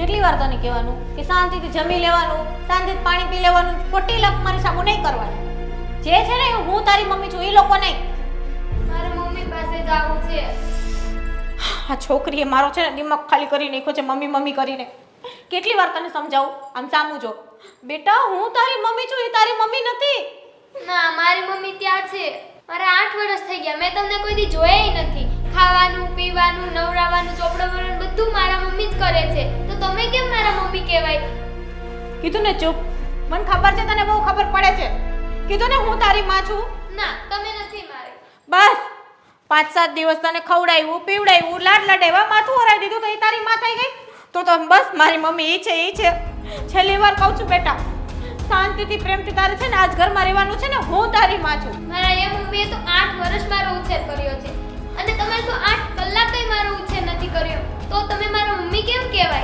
કેટલી વાર તને કહેવાનું કે શાંતિથી જમી લેવાનું, શાંતિથી પાણી પી લેવાનું, ખોટી લપ મારી સામું નહીં કરવાની. જે છે ને એ હું તારી મમ્મી છું, એ લોકો નહીં. મારે મમ્મી પાસે જવું છે. આ છોકરીએ મારો છે ને દિમાગ ખાલી કરી નાખ્યો છે મમ્મી મમ્મી કરીને. કેટલી વાર તને સમજાવું? આમ સામું જો. બેટા હું તારી મમ્મી છું, એ તારી મમ્મી નથી. ના, મારી મમ્મી ત્યાં છે. મારે 8 વર્ષ થઈ ગયા, મેં તમને કોઈ દી જોયા નથી. ખાવાનું, પીવાનું, નવરાવાનું, ચોપડાવવાનું બધું મારા મમ્મી જ કરે છે. તો તમે કેમ મારા મમ્મી કહેવાય? કીધું ને ચૂપ. મને ખબર છે તને બહુ ખબર પડે છે. કીધું ને હું તારી માં છું. ના, તમે નથી મારે. બસ 5-7 દિવસ તને ખવડાવ્યું, પીવડાવ્યું, લાડ લડાવ્યા, માથું હરાવી દીધું તો એ તારી માં થઈ ગઈ. તો બસ મારી મમ્મી એ છે, એ છે. છેલ્લી વાર કહું છું બેટા, શાંતિથી પ્રેમથી તારે છે ને આજ ઘરમાં રહેવાનું છે ને, હું તારી માં છું. મારા એ મમ્મીએ તો 8 વર્ષ મારો ઉછેર કર્યો છે અને તમે તો 8 કલાકે મારો ઉછેર નથી કર્યો. તો તમે મારા મમ્મી કેમ કહેવાય?